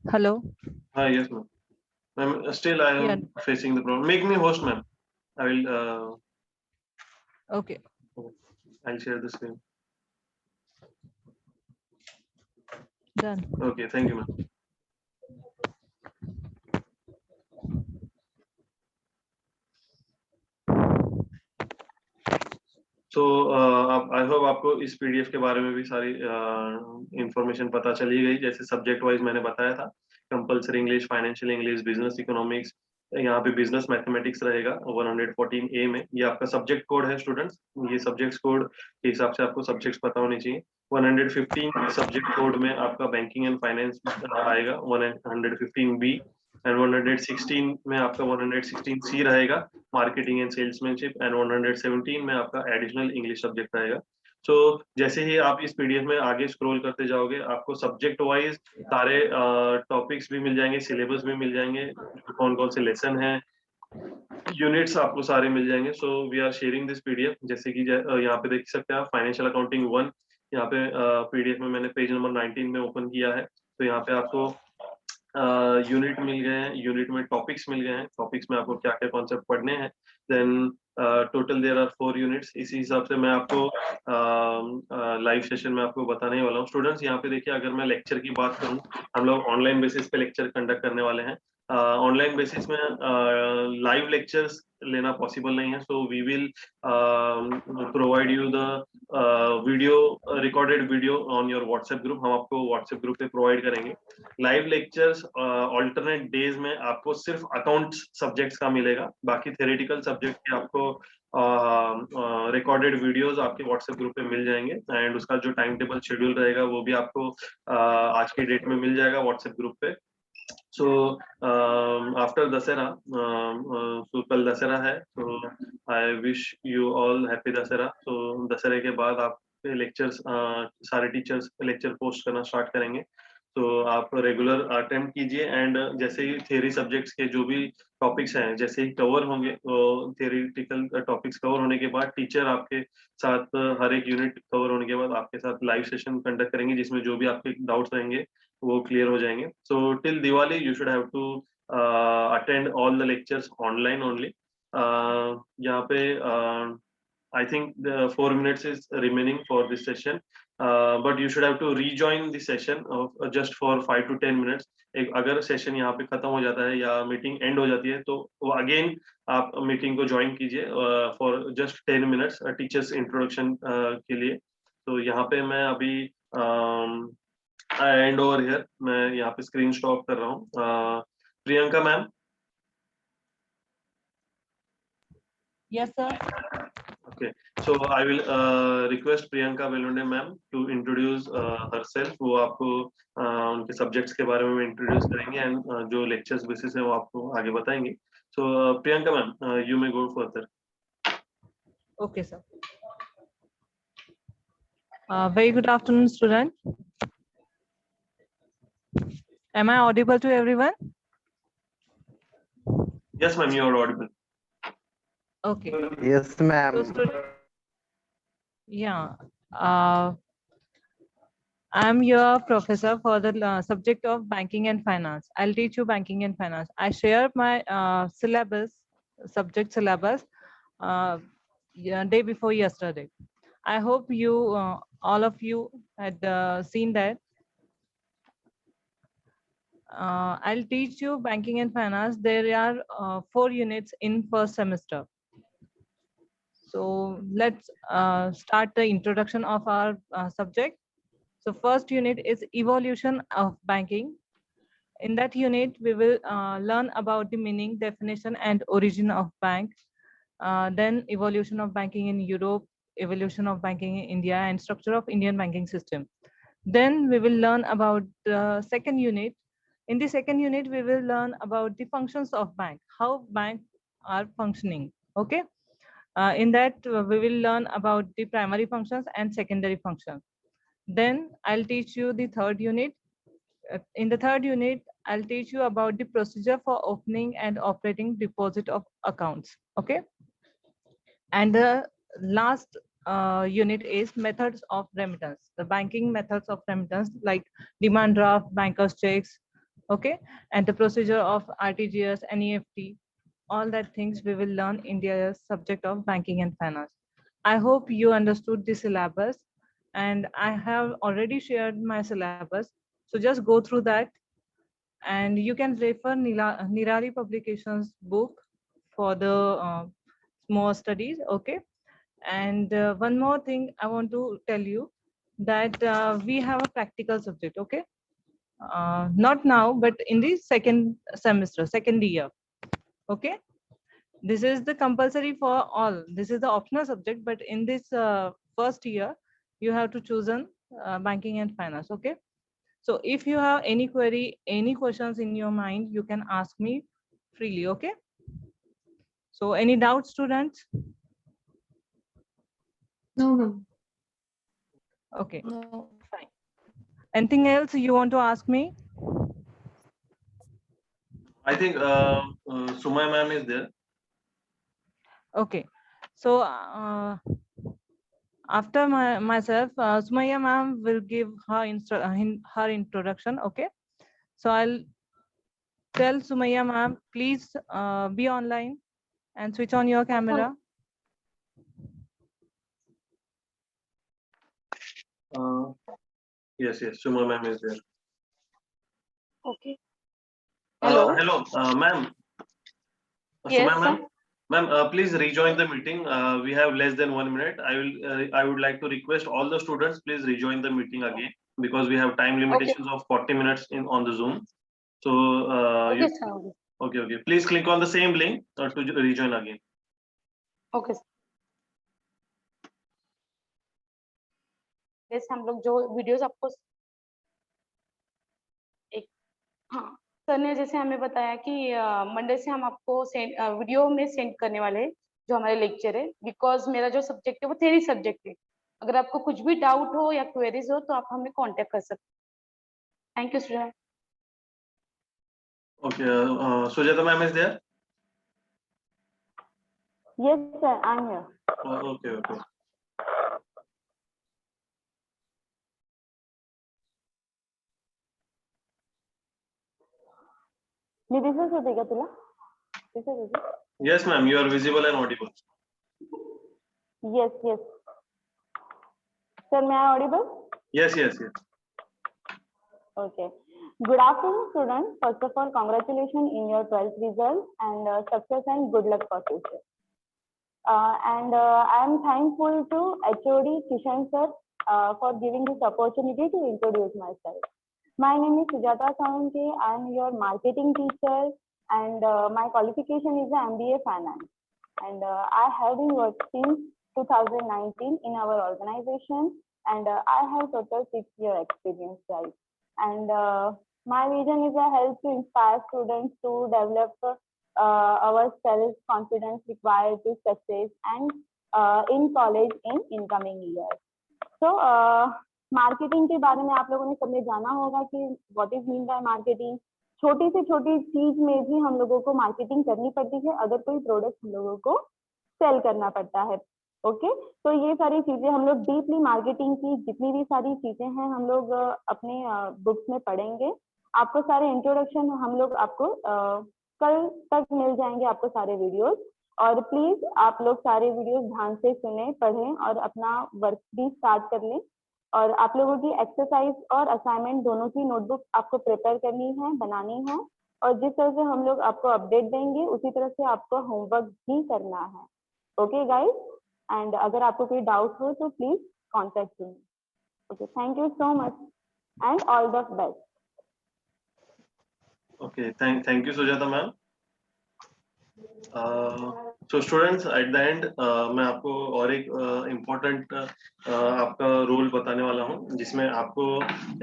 Hello. Hi, yes, ma'am. Ma'am, still I am Yeah. facing the problem. Make me host, ma'am. I will. Okay. I'll share the screen. Done. Okay, thank you, ma'am. So I hope आपको इस PDF के बारे में भी सारी information पता चली गई। जैसे सब्जेक्ट वाइज मैंने बताया था, compulsory English, financial English, business economics, यहाँ पे बिजनेस मैथमेटिक्स रहेगा 114 ए में। ये आपका सब्जेक्ट कोड है स्टूडेंट्स, ये सब्जेक्ट कोड के हिसाब से आपको सब्जेक्ट्स पता होने चाहिए। 115 सब्जेक्ट कोड में आपका बैंकिंग एंड फाइनेंस आएगा, 115 बी, एंड 116 में आपका 116 सी रहेगा, मार्केटिंग एंड सेल्समैनशिप, एंड 117 में आपका एडिशनल इंग्लिश सब्जेक्ट रहेगा। सो जैसे ही आप इस पीडीएफ में आगे स्क्रॉल करते जाओगे, आपको सब्जेक्ट वाइज सारे टॉपिक्स भी मिल जाएंगे, सिलेबस भी मिल जाएंगे, कौन कौन से लेसन हैं, यूनिट्स आपको सारे मिल जाएंगे। So we are sharing this PDF. जैसे कि यहाँ पे देख सकते हैं आप, फाइनेंशियल अकाउंटिंग 1, यहाँ पे पीडीएफ में मैंने पेज नंबर 19 में ओपन किया है। तो यहाँ पे आपको यूनिट मिल गए हैं, यूनिट में टॉपिक्स मिल गए हैं, टॉपिक्स में आपको क्या क्या कॉन्सेप्ट पढ़ने हैं। Then total there are 4 units. इसी हिसाब से मैं आपको लाइव सेशन में आपको बताने वाला हूँ। स्टूडेंट्स यहाँ पे देखिए, अगर मैं लेक्चर की बात करूँ, हम लोग ऑनलाइन बेसिस पे लेक्चर कंडक्ट करने वाले हैं। ऑनलाइन बेसिस में लाइव लेक्चर्स लेना पॉसिबल नहीं है, so we will provide you the video, recorded video on your WhatsApp group. हम आपको व्हाट्सएप ग्रुप पे प्रोवाइड करेंगे। लाइव लेक्चर्स ऑल्टरनेट डेज में आपको सिर्फ अकाउंट्स सब्जेक्ट्स का मिलेगा, बाकी थ्योरेटिकल सब्जेक्ट के आपको रिकॉर्डेड वीडियोस आपके व्हाट्सएप ग्रुप पे मिल जाएंगे, एंड उसका जो टाइम टेबल शेड्यूल रहेगा वो भी आपको आज की डेट में मिल जाएगा व्हाट्सएप ग्रुप पे। सो आफ्टर दशहरा, तो कल दशहरा है, तो I wish you all happy Dussehra. तो दशहरे के बाद आपके लेक्चर्स, सारे टीचर्स लेक्चर पोस्ट करना स्टार्ट करेंगे, तो आप रेगुलर अटेम्प्ट कीजिए। एंड जैसे ही थियरी सब्जेक्ट्स के जो भी टॉपिक्स हैं जैसे ही कवर होंगे, तो थियरिटिकल टॉपिक्स कवर होने के बाद टीचर आपके साथ हर एक यूनिट कवर होने के बाद आपके साथ लाइव सेशन कंडक्ट करेंगे, जिसमें जो भी आपके डाउट्स रहेंगे वो क्लियर हो जाएंगे। So till Diwali you should have to attend all the lectures online only. यहाँ पे I think the 4 minutes is remaining for this session, but you should have to rejoin the session of just for 5 to 10 minutes. एक अगर session यहाँ पे खत्म हो जाता है या मीटिंग एंड हो जाती है, तो वो अगेन आप मीटिंग को ज्वाइन कीजिए for just 10 minutes teachers introduction के लिए। तो यहाँ पे मैं अभी एंड ओवर हियर, मैं यहाँ पे स्क्रीन स्टॉप कर रहा हूँ। Priyanka ma'am. Yes, sir. Okay, so I will request Priyanka Velunde ma'am to introduce herself. वो आपको उनके subjects के बारे में introduce करेंगे, and जो lectures basis है वो आपको आगे बताएंगे। So Priyanka ma'am, you may go further. Okay, sir. Very good afternoon, student. Am I audible to everyone? Yes ma'am, you are audible. Okay. Yes, ma'am. So, yeah. I'm your professor for the subject of banking and finance. I'll teach you banking and finance. I share my syllabus, subject syllabus, day before yesterday. I hope you, all of you had seen that. I'll teach you banking and finance. There are 4 units in first semester. So let's start the introduction of our subject. So first unit is evolution of banking. In that unit, we will learn about the meaning, definition, and origin of bank. Then evolution of banking in Europe, evolution of banking in India, and structure of Indian banking system. Then we will learn about the second unit. In the second unit, we will learn about the functions of bank, how banks are functioning. Okay. In that, we will learn about the primary functions and secondary functions. Then I'll teach you the third unit. In the third unit, I'll teach you about the procedure for opening and operating deposit of accounts. Okay. And the last unit is methods of remittance, the banking methods of remittance like demand draft, banker's checks. Okay. And the procedure of RTGS, NEFT, all that things we will learn in the subject of banking and finance. I hope you understood the syllabus, and I have already shared my syllabus. So just go through that, and you can refer Nirali Publications book for the more studies. Okay. And one more thing I want to tell you, that we have a practical subject. Okay. Not now, but in the second semester, second year. Okay. This is the compulsory for all. This is the optional subject, but in this first year, you have to choose banking and finance. Okay. So if you have any query, any questions in your mind, you can ask me freely. Okay. So any doubts, students? No, ma'am. Okay. No. Fine. Anything else you want to ask me? I think Sumaya ma'am is there. Okay. So after myself, Sumaya ma'am will give her introduction. Okay. So I'll tell Sumaya ma'am, please be online and switch on your camera. Yes, Sumaya ma'am is there. Okay. Hello. Hello, ma'am. Yes, Sumaya ma'am. Ma'am, please rejoin the meeting. We have less than 1 minute. I would like to request all the students, please rejoin the meeting again, because we have time limitations of 40 minutes on the Zoom. So Okay, sir. okay. Please click on the same link to rejoin again. Okay. जैसे हम लोग जो videos आपको एक हाँ sir ने जैसे हमें बताया कि मंडे से हम आपको वीडियो में सेंड करने वाले हैं जो हमारे लेक्चर है, बिकॉज मेरा जो सब्जेक्ट है वो थ्योरी सब्जेक्ट है। अगर आपको कुछ भी डाउट हो या क्वेरीज हो तो आप हमें कांटेक्ट कर सकते हैं। Thank you student. Okay, Sujata ma'am is there? Yes sir, I'm here. Okay. मी दिसत होते का तुला? दिसत होते? Yes ma'am, you are visible and audible. Yes. Sir, may I audible? Yes. Okay. Good afternoon, students. First of all, congratulations in your 12th result and success and good luck for future. I am thankful to HOD Kishan sir for giving this opportunity to introduce myself. My name is Sujata Saunke. I am your marketing teacher and my qualification is an MBA Finance. And I have been working since 2019 in our organization and I have total 6-year experience, right? And my vision is a help to inspire students to develop our self-confidence required to success and in college in incoming years. So marketing के बारे में आप लोगों ने सबने जाना होगा कि what is mean by marketing. छोटी से छोटी चीज में भी हम लोगों को मार्केटिंग करनी पड़ती है अगर कोई प्रोडक्ट हम लोगों को सेल करना पड़ता है। ओके, तो ये सारी चीजें हम लोग डीपली मार्केटिंग की जितनी भी सारी चीजें हैं हम लोग अपने बुक्स में पढ़ेंगे। आपको सारे इंट्रोडक्शन हम लोग आपको कल तक मिल जाएंगे आपको सारे वीडियोस। और प्लीज आप लोग सारे वीडियोस ध्यान से सुने, पढ़ें और अपना वर्क भी स्टार्ट कर लें। और आप लोगों की एक्सरसाइज और असाइनमेंट दोनों की नोटबुक आपको प्रिपेयर करनी है, बनानी है और जिस तरह से हम लोग आपको अपडेट देंगे उसी तरह से आपको होमवर्क भी करना है। ओके गाइस, एंड अगर आपको कोई डाउट हो तो please contact me. Okay, thank you so much and all the best. Okay, thank you Sujata ma'am. So students, at the end मैं आपको और एक इम्पोर्टेंट आपका रोल बताने वाला हूँ जिसमें आपको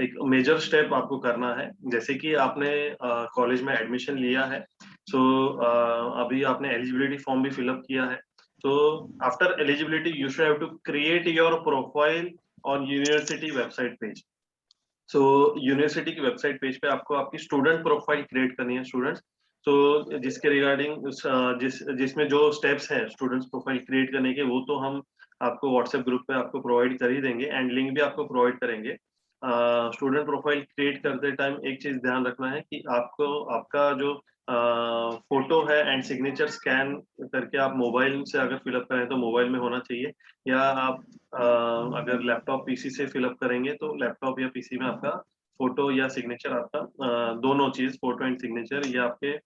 एक मेजर स्टेप आपको करना है। जैसे कि आपने कॉलेज में एडमिशन लिया है, सो अभी आपने एलिजिबिलिटी फॉर्म भी फिलअप किया है। So after eligibility you should have to create your profile on university website page. So university की वेबसाइट पेज पे आपको आपकी स्टूडेंट प्रोफाइल क्रिएट करनी है स्टूडेंट्स। तो जिसके रिगार्डिंग जिसमें जो स्टेप्स हैं स्टूडेंट्स प्रोफाइल क्रिएट करने के, वो तो हम आपको व्हाट्सएप ग्रुप पे आपको प्रोवाइड कर ही देंगे एंड लिंक भी आपको प्रोवाइड करेंगे। स्टूडेंट प्रोफाइल क्रिएट करते टाइम एक चीज ध्यान रखना है कि आपको आपका जो फोटो है एंड सिग्नेचर स्कैन करके आप मोबाइल से अगर फिलअप करें तो मोबाइल में होना चाहिए, या आप अगर लैपटॉप पीसी से फिलअप करेंगे तो लैपटॉप या पीसी में आपका फोटो या सिग्नेचर आपका दोनों चीज फोटो एंड सिग्नेचर ये आपके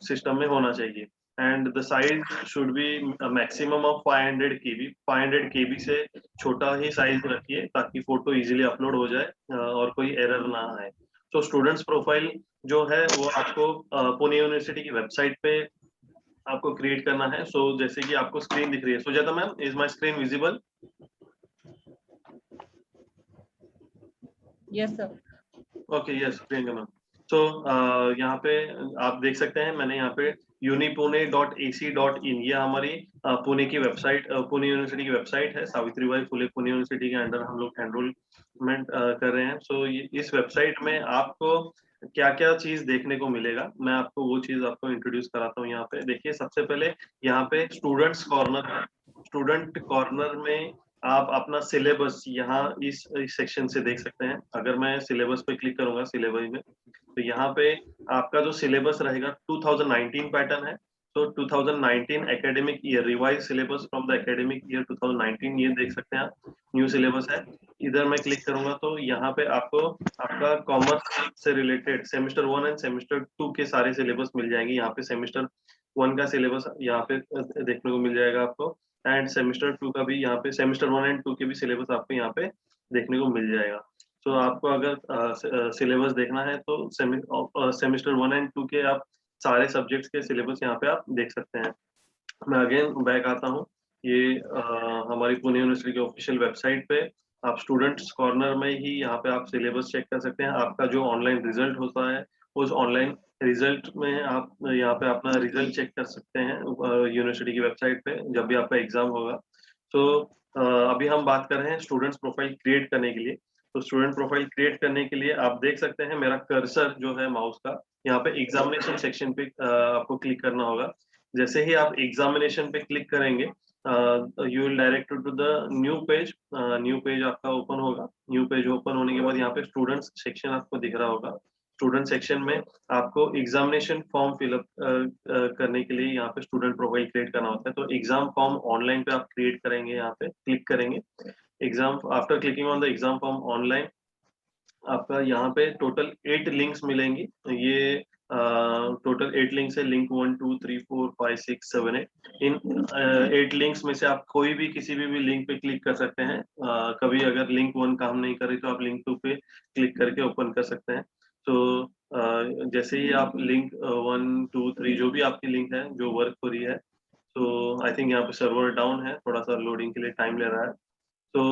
सिस्टम में होना चाहिए। And the size should be maximum of 500 KB। 500 KB से छोटा ही साइज रखिए ताकि फोटो इजीली अपलोड हो जाए और कोई एरर ना आए। तो स्टूडेंट्स प्रोफाइल जो है वो आपको पुणे यूनिवर्सिटी की वेबसाइट पे आपको क्रिएट करना है। सो जैसे कि आपको स्क्रीन दिख रही है, Sujata ma'am, is my screen visible? Yes, sir. Okay, yes Priyanka ma'am. तो यहाँ पे आप देख सकते हैं, मैंने यहाँ पे unipune.ac.in ये हमारी पुणे की वेबसाइट, पुणे यूनिवर्सिटी की वेबसाइट है। सावित्रीबाई फुले पुणे यूनिवर्सिटी के अंडर हम लोग एनरोलमेंट कर रहे हैं। सो इस वेबसाइट में आपको क्या क्या चीज देखने को मिलेगा, मैं आपको वो चीज आपको इंट्रोड्यूस कराता हूँ। यहाँ पे देखिए, सबसे पहले यहाँ पे स्टूडेंट्स कॉर्नर है। स्टूडेंट कॉर्नर में आप अपना सिलेबस यहाँ इस सेक्शन से देख सकते हैं। अगर मैं सिलेबस पे क्लिक करूंगा सिलेबस में, तो यहाँ पे आपका जो सिलेबस रहेगा 2019 पैटर्न है। तो 2019 academic year revise syllabus from the academic year 2019 ये देख सकते हैं आप, न्यू सिलेबस है। इधर मैं क्लिक करूंगा तो यहाँ पे आपको आपका कॉमर्स से रिलेटेड सेमेस्टर 1 एंड सेमेस्टर 2 के सारे सिलेबस मिल जाएंगे। यहाँ पे सेमेस्टर 1 का सिलेबस यहाँ पे देखने को मिल जाएगा आपको, एंड सेमेस्टर 2 का भी यहाँ पे, सेमेस्टर 1 एंड 2 के भी सिलेबस आपको यहाँ पे देखने को मिल जाएगा। तो आपको अगर सिलेबस देखना है तो सेमेस्टर 1 एंड 2 के आप सारे सब्जेक्ट्स के सिलेबस यहाँ पे आप देख सकते हैं। मैं अगेन बैक आता हूँ, ये हमारी पुणे यूनिवर्सिटी की ऑफिशियल वेबसाइट पे आप स्टूडेंट्स कॉर्नर में ही यहाँ पे आप सिलेबस चेक कर सकते हैं। आपका जो ऑनलाइन रिजल्ट होता है उस ऑनलाइन रिजल्ट में आप यहाँ पे अपना रिजल्ट चेक कर सकते हैं यूनिवर्सिटी की वेबसाइट पे जब भी आपका एग्जाम होगा। तो अभी हम बात कर रहे हैं स्टूडेंट्स प्रोफाइल क्रिएट करने के लिए। तो स्टूडेंट प्रोफाइल क्रिएट करने के लिए आप देख सकते हैं मेरा कर्सर जो है माउस का, यहाँ पे एग्जामिनेशन सेक्शन पे आपको क्लिक करना होगा। जैसे ही आप एग्जामिनेशन पे क्लिक करेंगे you will direct to the new page. New page आपका ओपन होगा। न्यू पेज ओपन होने के बाद यहाँ पे स्टूडेंट्स सेक्शन आपको दिख रहा होगा। स्टूडेंट सेक्शन में आपको एग्जामिनेशन फॉर्म फिलअप करने के लिए यहाँ पे स्टूडेंट प्रोफाइल क्रिएट करना होता है। तो एग्जाम फॉर्म ऑनलाइन पे आप क्रिएट करेंगे, यहाँ पे क्लिक करेंगे। Exam after clicking on the exam form online आपका यहाँ पे टोटल 8 लिंक्स मिलेंगी। ये टोटल 8 लिंक्स है, लिंक 1 2 3 4 5 6 7 8। इन 8 लिंक्स में से आप कोई भी किसी भी लिंक पे क्लिक कर सकते हैं। कभी अगर लिंक 1 काम नहीं कर रही तो आप लिंक 2 पे क्लिक करके ओपन कर सकते हैं। तो जैसे ही आप लिंक 1 2 3 जो भी आपकी लिंक है जो वर्क हो रही है, तो आई थिंक यहाँ पे सर्वर डाउन है, थोड़ा सा लोडिंग के लिए टाइम ले रहा है। तो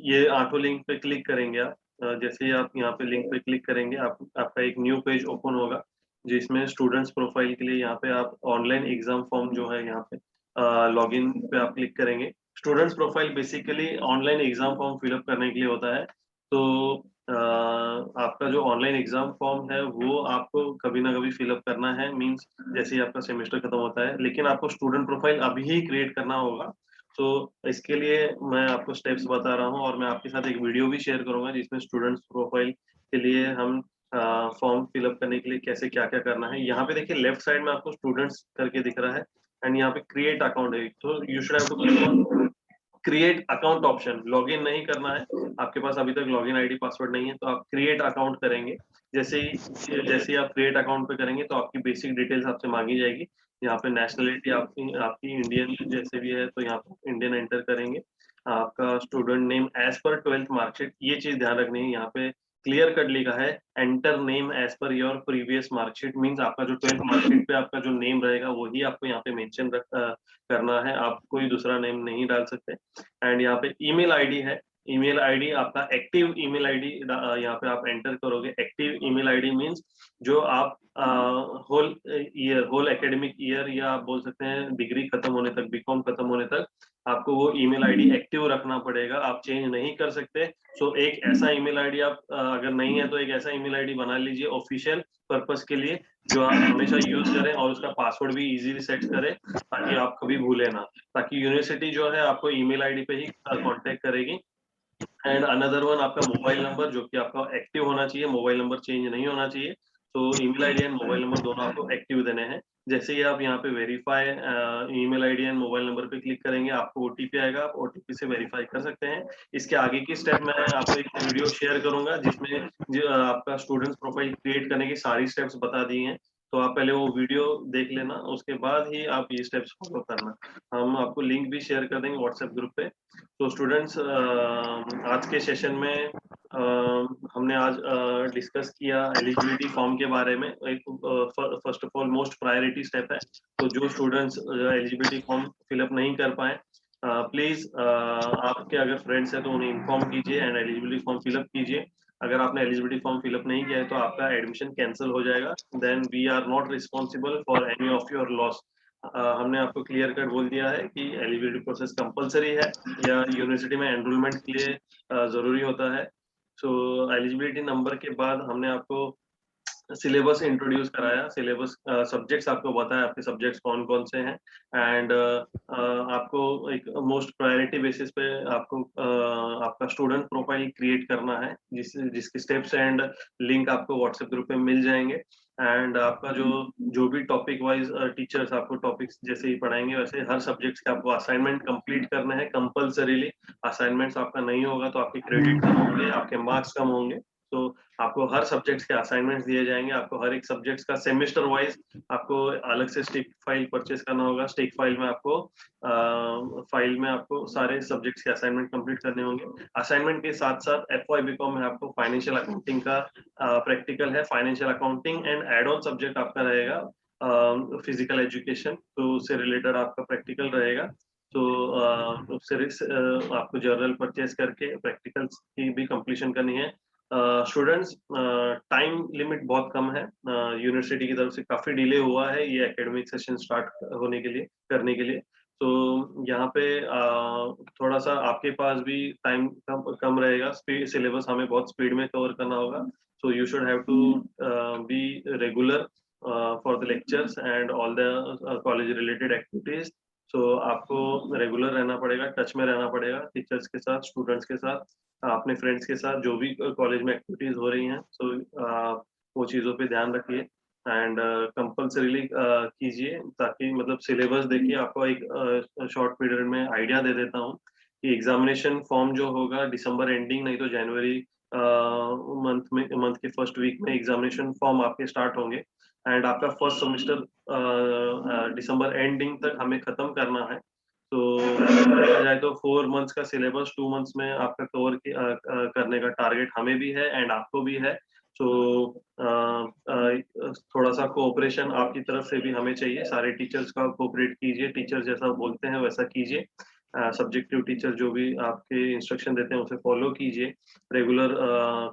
ये आठों लिंक पे क्लिक करेंगे आप। जैसे ही आप यहाँ पे लिंक पे क्लिक करेंगे आपका एक न्यू पेज ओपन होगा जिसमें स्टूडेंट्स प्रोफाइल के लिए यहाँ पे आप ऑनलाइन एग्जाम फॉर्म जो है यहाँ पे लॉगिन पे आप क्लिक करेंगे। Students profile basically online exam form fill up करने के लिए होता है। तो आपका जो ऑनलाइन एग्जाम फॉर्म है वो आपको कभी ना कभी फिलअप करना है, मींस जैसे ही आपका सेमेस्टर खत्म होता है, लेकिन आपको स्टूडेंट प्रोफाइल अभी ही क्रिएट करना होगा। तो इसके लिए मैं आपको स्टेप्स बता रहा हूँ और मैं आपके साथ एक वीडियो भी शेयर करूंगा जिसमें स्टूडेंट्स प्रोफाइल के लिए हम फॉर्म फिलअप करने के लिए कैसे क्या क्या करना है। यहाँ पे देखिए लेफ्ट साइड में आपको स्टूडेंट्स करके दिख रहा है एंड यहाँ पे क्रिएट अकाउंट है। तो you should have to click on create account option. Login नहीं करना है, आपके पास अभी तक लॉगिन आईडी पासवर्ड नहीं है, तो आप क्रिएट अकाउंट करेंगे। जैसे ही आप क्रिएट अकाउंट पे करेंगे तो आपकी बेसिक डिटेल्स आपसे मांगी जाएगी। यहाँ पे नेशनलिटी आपकी इंडियन जैसे भी है तो यहाँ पे इंडियन एंटर करेंगे। आपका स्टूडेंट नेम एज पर 12th मार्कशीट, ये चीज ध्यान रखनी है। यहाँ पे क्लियर कट लिखा है enter name as per your previous marksheet, means आपका जो 12th मार्कशीट पे आपका जो नेम रहेगा वही आपको यहाँ पे मेंशन करना है, आप कोई दूसरा नेम नहीं डाल सकते। एंड यहाँ पे ईमेल आईडी है, ईमेल आईडी आपका एक्टिव ईमेल आईडी यहाँ पे आप एंटर करोगे। एक्टिव ईमेल आईडी मींस जो आप होल एकेडमिक ईयर या आप बोल सकते हैं डिग्री खत्म होने तक, बीकॉम खत्म होने तक आपको वो ईमेल आईडी एक्टिव रखना पड़ेगा, आप चेंज नहीं कर सकते। सो एक ऐसा ईमेल आईडी आप अगर नहीं है तो एक ऐसा ईमेल आईडी बना लीजिए ऑफिशियल पर्पस के लिए जो आप हमेशा यूज करें और उसका पासवर्ड भी इजीली सेट करें ताकि आप कभी भूले ना, ताकि यूनिवर्सिटी जो है आपको ईमेल आईडी पे ही कांटेक्ट करेगी। एंड अनदर वन आपका मोबाइल नंबर जो कि आपका एक्टिव होना चाहिए, मोबाइल नंबर चेंज नहीं होना चाहिए। तो email ID and mobile number दोनों आपको एक्टिव देने हैं। जैसे ही आप यहाँ पे verify email ID and mobile number पे क्लिक करेंगे, आपको ओटीपी आएगा, आप ओटीपी से वेरीफाई कर सकते हैं। इसके आगे की स्टेप मैं आपको एक वीडियो शेयर करूंगा जिसमें आपका स्टूडेंट्स प्रोफाइल क्रिएट करने की सारी स्टेप्स बता दी हैं। तो आप पहले वो वीडियो देख लेना, उसके बाद ही आप ये स्टेप्स फॉलो करना। हम आपको लिंक भी शेयर कर देंगे व्हाट्सएप ग्रुप पे। तो स्टूडेंट्स, आज के सेशन में हमने आज डिस्कस किया एलिजिबिलिटी फॉर्म के बारे में। एक first of all most priority step है। तो जो स्टूडेंट्स एलिजिबिलिटी फॉर्म फिलअप नहीं कर पाए, प्लीज आपके अगर फ्रेंड्स हैं तो उन्हें इन्फॉर्म कीजिए एंड एलिजिबिलिटी फॉर्म फिलअप कीजिए। अगर आपने एलिजिबिलिटी फॉर्म फिलअप नहीं किया है तो आपका एडमिशन कैंसिल हो जाएगा। Then we are not responsible for any of your loss. हमने आपको क्लियर कट बोल दिया है कि एलिजिबिलिटी प्रोसेस कंपलसरी है या यूनिवर्सिटी में एनरोलमेंट के लिए जरूरी होता है। सो एलिजिबिलिटी नंबर के बाद हमने आपको सिलेबस इंट्रोड्यूस कराया, सिलेबस सब्जेक्ट्स आपको बताया, आपके सब्जेक्ट्स कौन कौन से हैं एंड आपको एक मोस्ट प्रायोरिटी बेसिस पे आपको आपका स्टूडेंट प्रोफाइल क्रिएट करना है, जिसके स्टेप्स एंड लिंक आपको व्हाट्सएप ग्रुप पे मिल जाएंगे। एंड आपका जो भी टॉपिक वाइज टीचर्स आपको टॉपिक्स जैसे ही पढ़ाएंगे वैसे हर सब्जेक्ट्स के आपको असाइनमेंट कंप्लीट करने हैं कंपल्सरीली। असाइनमेंट्स आपका नहीं होगा तो आपके क्रेडिट कम होंगे, आपके मार्क्स कम होंगे। तो आपको हर सब्जेक्ट्स के असाइनमेंट्स दिए जाएंगे। आपको हर एक सब्जेक्ट्स का सेमेस्टर वाइज आपको अलग से स्टिक फाइल परचेज करना होगा। स्टिक फाइल में आपको सारे सब्जेक्ट्स के असाइनमेंट कंप्लीट करने होंगे। असाइनमेंट के साथ साथ एफवाई बीकॉम में आपको फाइनेंशियल अकाउंटिंग का प्रैक्टिकल है। Financial accounting and add on subject आपका रहेगा फिजिकल एजुकेशन, तो उससे रिलेटेड आपका प्रैक्टिकल रहेगा। तो उससे आपको जर्नल परचेज करके प्रैक्टिकल्स की भी कंप्लीशन करनी है। स्टूडेंट्स, टाइम लिमिट बहुत कम है। यूनिवर्सिटी की तरफ से काफी डिले हुआ है ये एकेडमिक सेशन स्टार्ट होने के लिए करने के लिए। तो यहाँ पे थोड़ा सा आपके पास भी टाइम कम रहेगा। सिलेबस हमें बहुत स्पीड में कवर करना होगा। So you should have to be regular for the lectures and all the college related activities. So आपको रेगुलर रहना पड़ेगा, टच में रहना पड़ेगा टीचर्स के साथ, स्टूडेंट्स के साथ, अपने फ्रेंड्स के साथ, जो भी कॉलेज में एक्टिविटीज हो रही हैं। सो वो चीज़ों पे ध्यान रखिए एंड कंपल्सरीली कीजिए, ताकि मतलब सिलेबस देखिए। आपको एक शॉर्ट पीरियड में आइडिया दे देता हूँ कि एग्जामिनेशन फॉर्म जो होगा दिसंबर एंडिंग नहीं तो जनवरी मंथ के फर्स्ट वीक में एग्जामिनेशन फॉर्म आपके स्टार्ट होंगे। एंड आपका फर्स्ट सेमेस्टर दिसंबर एंडिंग तक हमें खत्म करना है। तो देखा जाए तो 4 मंथ्स का सिलेबस 2 मंथ्स में आपका कवर करने का टारगेट हमें भी है एंड आपको भी है। तो थोड़ा सा कोऑपरेशन आपकी तरफ से भी हमें चाहिए। सारे टीचर्स का कोऑपरेट कीजिए, टीचर जैसा बोलते हैं वैसा कीजिए। सब्जेक्टिव टीचर जो भी आपके इंस्ट्रक्शन देते हैं उसे फॉलो कीजिए। रेगुलर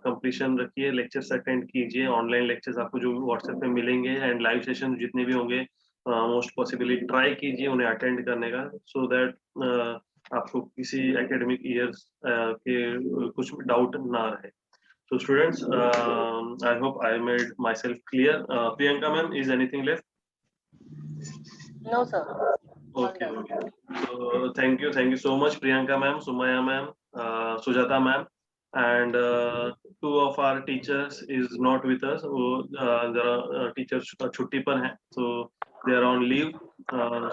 कंप्लीशन रखिए, लेक्चर्स अटेंड कीजिए। ऑनलाइन लेक्चर्स आपको जो व्हाट्सएप पे मिलेंगे एंड लाइव सेशन जितने भी होंगे मोस्ट पॉसिबली ट्राई कीजिए उन्हें अटेंड करने का, सो दैट आपको किसी एकेडमिक ईयर्स के कुछ डाउट ना रहे। So students, I hope I made myself clear. Priyanka ma'am, is anything left? No, sir. Okay, okay. So thank you so much, Priyanka ma'am, Sumaya ma'am, Sujata ma'am, and 2 of our teachers is not with us. There are teachers छुट्टी पर हैं, so they are on leave.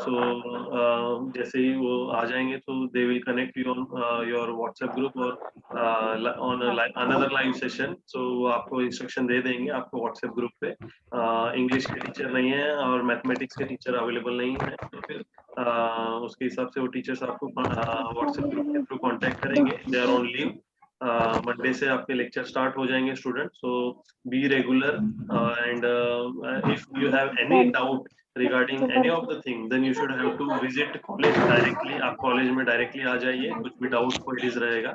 So जैसे ही वो आ जाएंगे तो they will connect you on your WhatsApp group or on another live session. So वो आपको instruction दे देंगे आपको WhatsApp ग्रुप पे। इंग्लिश के टीचर नहीं है और मैथमेटिक्स के टीचर अवेलेबल नहीं है, तो फिर उसके हिसाब से वो टीचर्स आपको व्हाट्सएप ग्रुप के थ्रू कांटेक्ट करेंगे। They are on leave. Monday से आपके लेक्चर स्टार्ट हो जाएंगे student. So be regular and if you have any doubt regarding any of the thing, then you should have to visit college directly. आप college में directly आ जाइए, कुछ भी doubt queries रहेगा,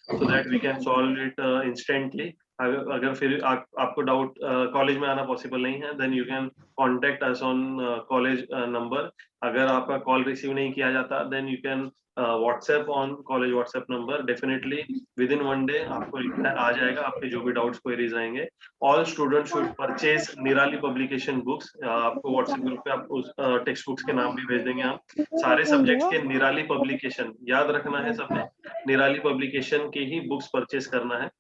so that we can solve it instantly. अगर फिर आपको doubt college में आना पॉसिबल नहीं है, then you can contact us on college number. अगर आपका कॉल रिसीव नहीं किया जाता, then you can WhatsApp on college WhatsApp number. Definitely within 1 day आपको रिप्लाई आ जाएगा, आपके जो भी डाउट्स क्वेरीज आएंगे। All students should purchase निराली पब्लिकेशन बुक्स। आपको WhatsApp ग्रुप पे आपको टेक्स्ट बुक्स के नाम भी भेज देंगे हम। सारे सब्जेक्ट्स के निराली पब्लिकेशन याद रखना है सबने, निराली पब्लिकेशन के ही बुक्स परचेज करना है।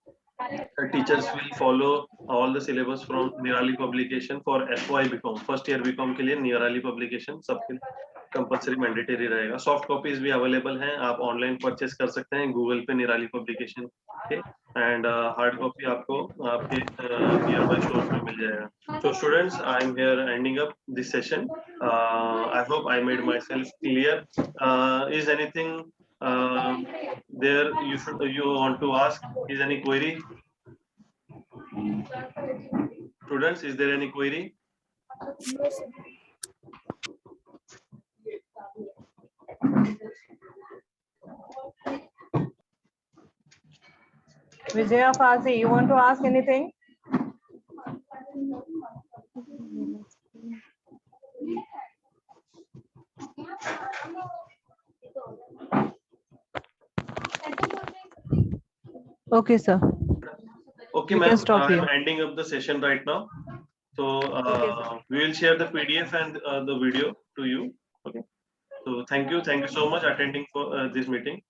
teachers will follow all the syllabus from Nirali publication for FY BCom, first year BCom के लिए Nirali publication सबके कंपल्सरी मैंडेटरी रहेगा. सॉफ्ट कॉपीज भी अवेलेबल हैं, आप ऑनलाइन परचेस कर सकते हैं गूगल पे निराली पब्लिकेशन के, एंड हार्ड कॉपी आपको आपके नियर बाय स्टोर पे मिल जाएगा. So students, I am here ending up this session. I hope I made myself clear. Is anything there you want to ask? Is any query? Students, is there any query? Vijaya Fasi, you want to ask anything? Okay, sir. Okay, You ma'am. can stop I'm here. ending up the session right now. So we will share the PDF and the video to you. Okay. So thank you so much attending for this meeting.